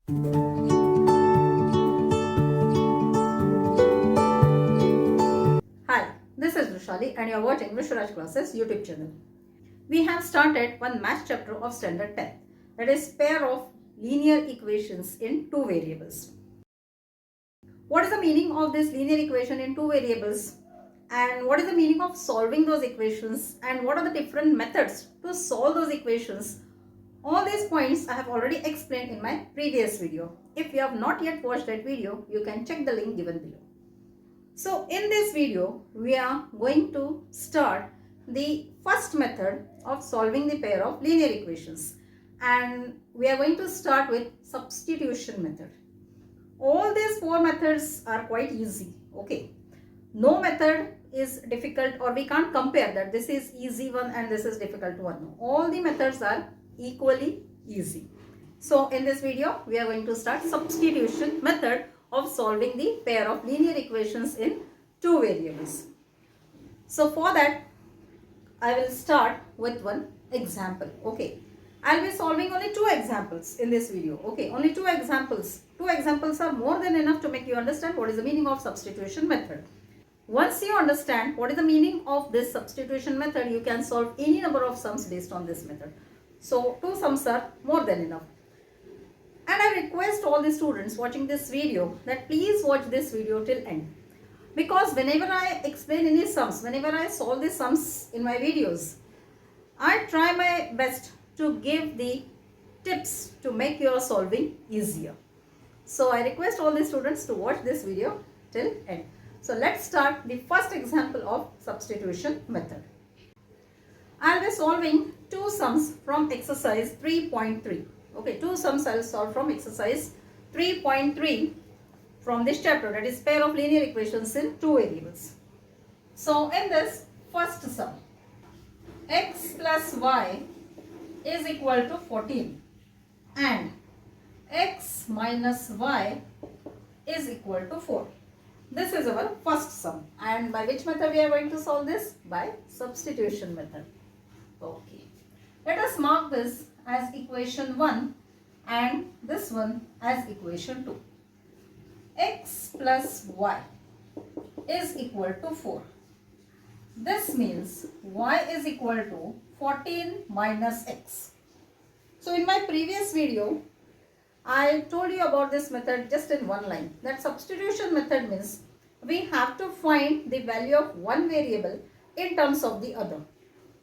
Hi, this is Vishali and you are watching Vishraj Classes YouTube channel. We have started one math chapter of standard 10, that is pair of linear equations in two variables. What is the meaning of this linear equation in two variables, and what is the meaning of solving those equations, and what are the different methods to solve those equations? All these points I have already explained in my previous video. If you have not yet watched that video, you can check the link given below. So in this video, we are going to start the first method of solving the pair of linear equations, and we are going to start with substitution method. All these four methods are quite easy. Okay, no method is difficult, or we can't compare that this is easy one and this is difficult one. No, all the methods are equally easy. So in this video, we are going to start substitution method of solving the pair of linear equations in two variables. So for that, I will start with one example. Okay, I'll be solving only two examples in this video. Okay, only two examples. Two examples are more than enough to make you understand what is the meaning of substitution method. Once you understand what is the meaning of this substitution method, you can solve any number of sums based on this method. So two sums are more than enough. And I request all the students watching this video that please watch this video till end. Because whenever I explain any sums, whenever I solve the sums in my videos, I try my best to give the tips to make your solving easier. So I request all the students to watch this video till end. So let's start the first example of substitution method. I will be solving two sums from exercise 3.3. Okay, two sums I will solve from exercise 3.3 from this chapter, that is pair of linear equations in two variables. So in this first sum, x plus y is equal to 14 and x minus y is equal to 4. This is our first sum, and by which method we are going to solve this? By substitution method. Okay, let us mark this as equation 1 and this one as equation 2. X plus y is equal to 4. This means y is equal to 14 minus x. So in my previous video, I told you about this method just in one line. That substitution method means we have to find the value of one variable in terms of the other.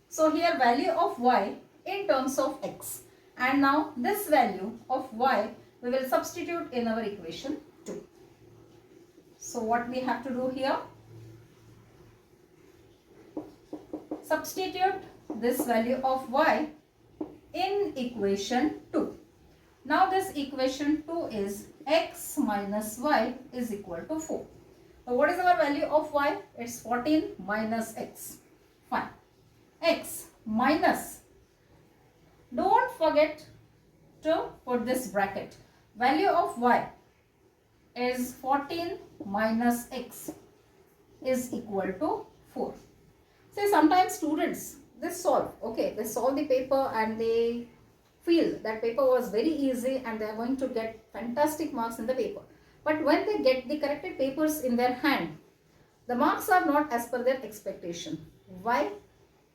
So here value of y in terms of x, and now this value of y we will substitute in our equation 2. So what we have to do here? Substitute this value of y in equation 2. Now this equation 2 is x minus y is equal to 4. So what is our value of y? It's 14 minus x. Fine. X minus, don't forget to put this bracket. Value of y is 14 minus x is equal to 4. Say sometimes students, they solve, okay, they solve the paper and they feel that paper was very easy and they are going to get fantastic marks in the paper. But when they get the corrected papers in their hand, the marks are not as per their expectation. Why?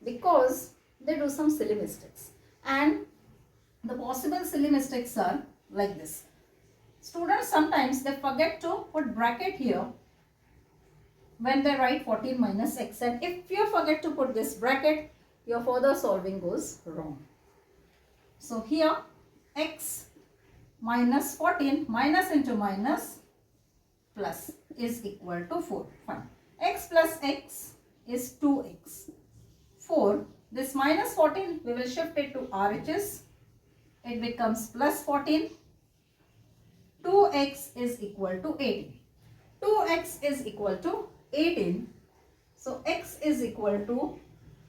Because they do some silly mistakes, and the possible silly mistakes are like this. Students sometimes they forget to put bracket here when they write 14 minus x, and if you forget to put this bracket, your further solving goes wrong. So here x minus 14, minus into minus plus is equal to 4. Fine. X plus x is 2x. 4, this minus 14 we will shift it to RHS. It becomes plus 14. 2x is equal to 18. 2x is equal to 18. So x is equal to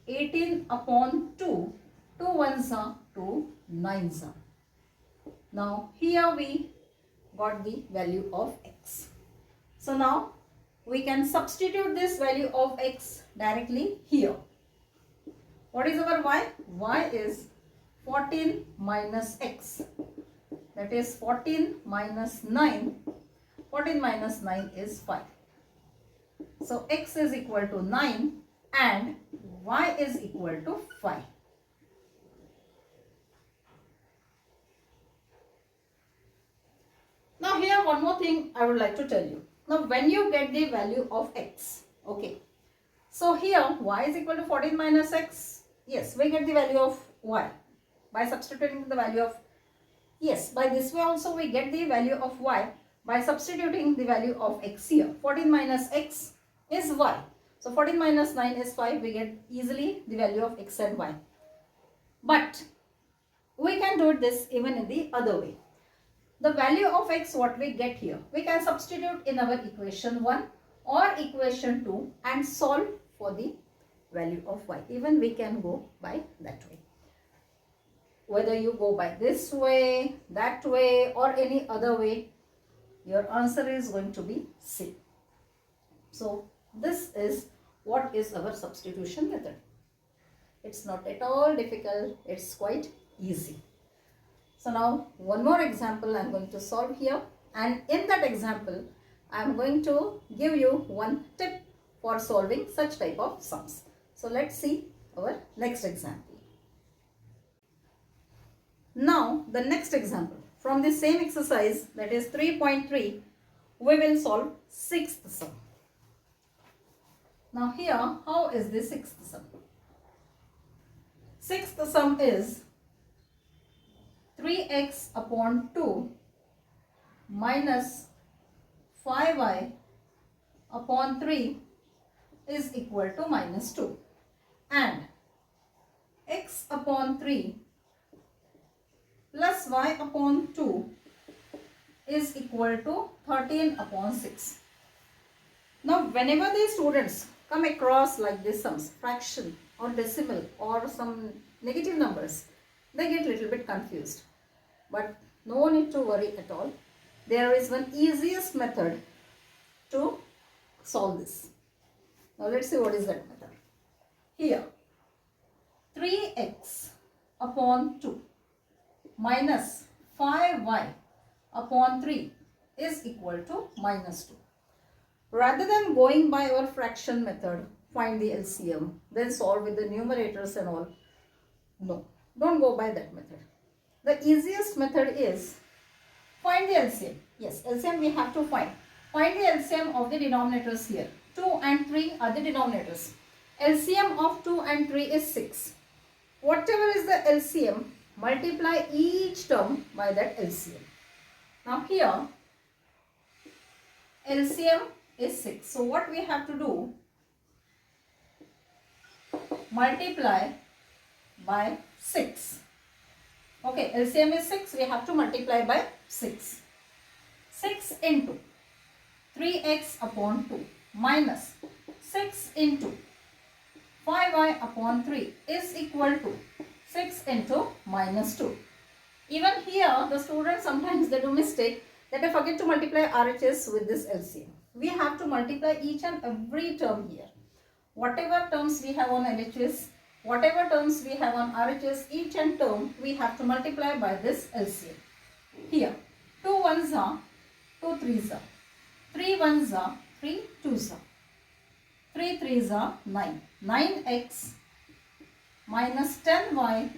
18 upon 2. 2 ones are 2 9s are. Now here we got the value of x. So now we can substitute this value of x directly here. What is our y? Y is 14 minus x. that is 14 minus 9. 14 minus 9 is 5. So x is equal to 9 and y is equal to 5. Now here one more thing I would like to tell you. Now when you get the value of x, okay. So here y is equal to 14 minus x. Yes, we get the value of y by substituting the value of, yes, by this way also we get the value of y by substituting the value of x here. 14 minus x is y. So 14 minus 9 is 5. We get easily the value of x and y. But we can do this even in the other way. The value of x, what we get here, we can substitute in our equation 1 or equation 2 and solve for the value of y. Even we can go by that way. Whether you go by this way, that way or any other way, your answer is going to be C. So this is what is our substitution method. It's not at all difficult. It's quite easy. So now one more example I am going to solve here, and in that example I am going to give you one tip for solving such type of sums. So let's see our next example. Now the next example from the same exercise, that is 3.3, we will solve sixth sum. Now here, how is the sixth sum? Sixth sum is 3x upon 2 minus 5y upon 3 is equal to minus 2, and x upon 3 plus y upon 2 is equal to 13 upon 6. Now whenever the students come across like this sums, fraction or decimal or some negative numbers, they get little bit confused. But no need to worry at all. There is one easiest method to solve this. Now let's see what is that method. Here 3x upon 2 minus 5y upon 3 is equal to minus 2. Rather than going by our fraction method, find the LCM, then solve with the numerators and all, no, don't go by that method. The easiest method is find the LCM. Yes, LCM we have to find. Find the LCM of the denominators here. 2 and 3 are the denominators. LCM of 2 and 3 is 6. Whatever is the LCM, multiply each term by that LCM. Now here, LCM is 6. So what we have to do? Multiply by 6. Okay, LCM is 6. We have to multiply by 6. 6 into 3x upon 2 minus 6 into 5y upon 3 is equal to 6 into minus 2. Even here, the students sometimes they do mistake that they forget to multiply RHS with this LCM. We have to multiply each and every term here. Whatever terms we have on LHS, whatever terms we have on RHS, each and term we have to multiply by this LCM. Here, 2 ones are 2 threes are, 3 ones are 3 twos are, 3 threes are 9. 9x minus 10y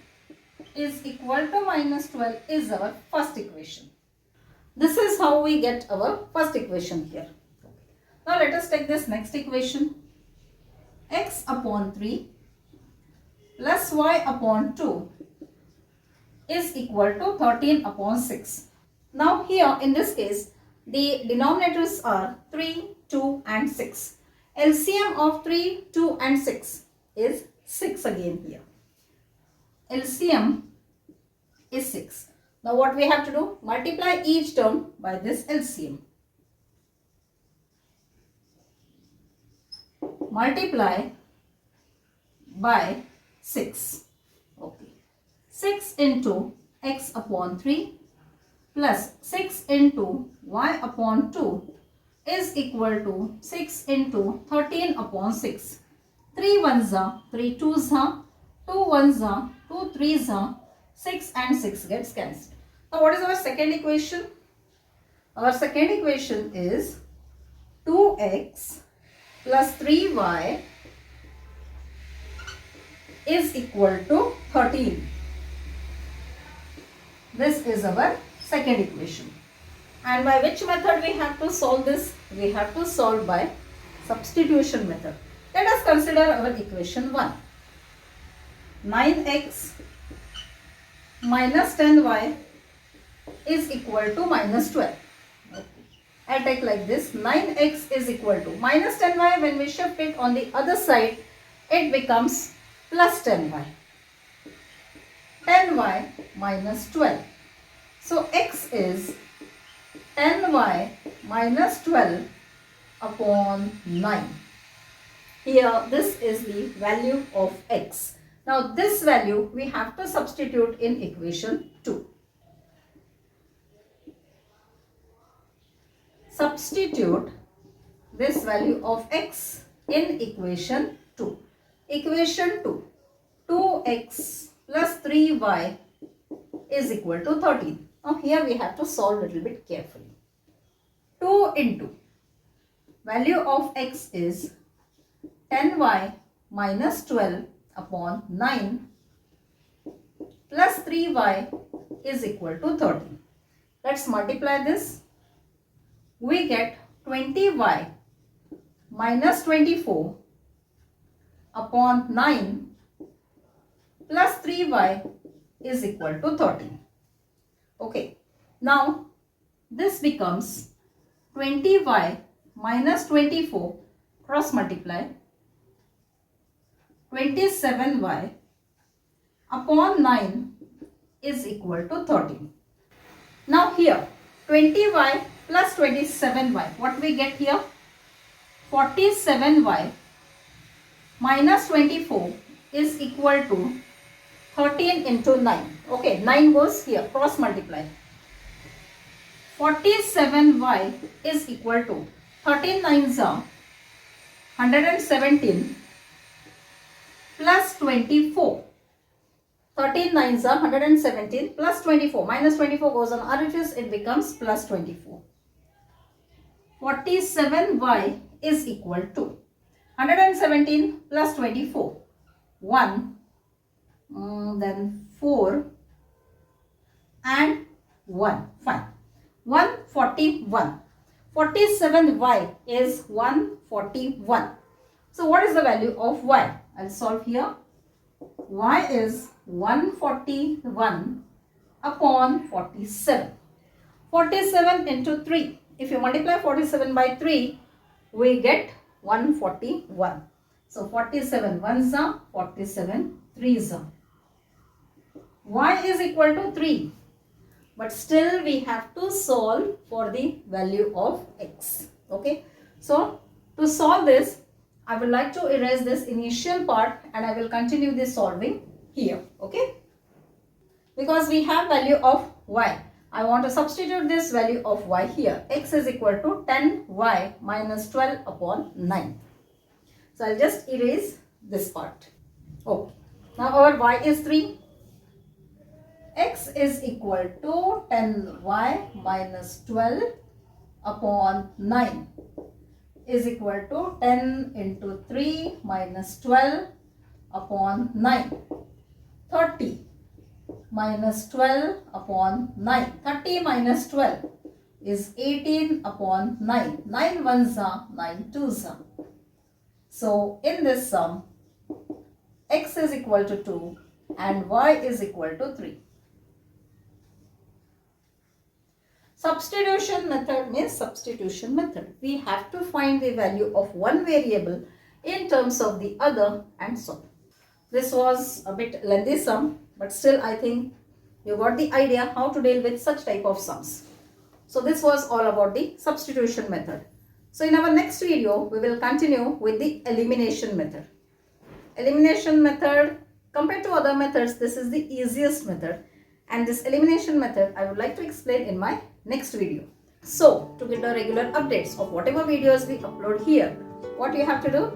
is equal to minus 12 is our first equation. This is how we get our first equation here. Now let us take this next equation. X upon 3 plus y upon 2 is equal to 13 upon 6. Now here in this case, the denominators are 3, 2 and 6. LCM of 3, 2 and 6 is 6 again here. LCM is 6. Now what we have to do? Multiply each term by this LCM. Multiply by 6. Okay. 6 into x upon 3 plus 6 into y upon 2 is equal to 6 into 13 upon 6. 3 ones are 3 twos are, 2 ones are 2 threes are, 6 and 6 gets cancelled. Now what is our second equation? Our second equation is 2x plus 3y is equal to 13. This is our second equation. And by which method we have to solve this? We have to solve by substitution method. Let us consider our equation 1. 9x minus 10y is equal to minus 12. Okay. I'll take like this. 9x is equal to minus 10y. When we shift it on the other side, it becomes plus 10y. 10y minus 12. So x is 10y minus 12 upon 9. Here this is the value of x. Now this value we have to substitute in equation 2. Substitute this value of x in equation 2. Equation 2. 2x plus 3y is equal to 13. Now here we have to solve a little bit carefully. 2 into value of x is 10y minus 12 upon 9 plus 3y is equal to 13. Let's multiply this. We get 20y minus 24 upon 9 plus 3y is equal to 13. Okay. Now this becomes 20y minus 24 cross multiply 27y upon 9 is equal to 13. Now here 20y plus 27y, what we get here? 47y minus 24 is equal to 13 into 9. Okay, 9 goes here, cross multiply. 47y is equal to 13 9s are 117 plus 24. 13 9s are 117 plus 24. Minus 24 goes on RHS, it becomes plus 24. 47y is equal to 117 plus 24. 1, then 4 and 1. Fine. 141. 47y is 141. So what is the value of y? I'll solve here. Y is 141 upon 47. 47 into 3. If you multiply 47 by 3, we get 141. So 47 1s are, 47 3s are. Y is equal to 3. But still we have to solve for the value of x. Okay. So to solve this, I would like to erase this initial part and I will continue this solving here. Okay. Because we have value of y. I want to substitute this value of y here. X is equal to 10y minus 12 upon 9. So I'll just erase this part. Okay. Now our y is 3. X is equal to 10y minus 12 upon 9 is equal to 10 into 3 minus 12 upon 9. 30 minus 12 upon 9. 30 minus 12 is 18 upon 9. 9 1s are, 9 2s are. So in this sum, x is equal to 2 and y is equal to 3. Substitution method means substitution method. We have to find the value of one variable in terms of the other and solve. This was a bit lengthy sum, but still I think you got the idea how to deal with such type of sums. So this was all about the substitution method. So in our next video, we will continue with the elimination method. Elimination method, compared to other methods, this is the easiest method. And this elimination method, I would like to explain in my next video. So, to get the regular updates of whatever videos we upload here, what you have to do?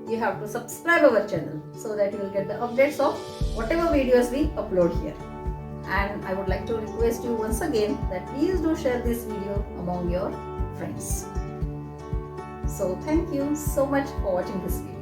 You have to subscribe our channel so that you will get the updates of whatever videos we upload here. And I would like to request you once again that please do share this video among your friends. So thank you so much for watching this video.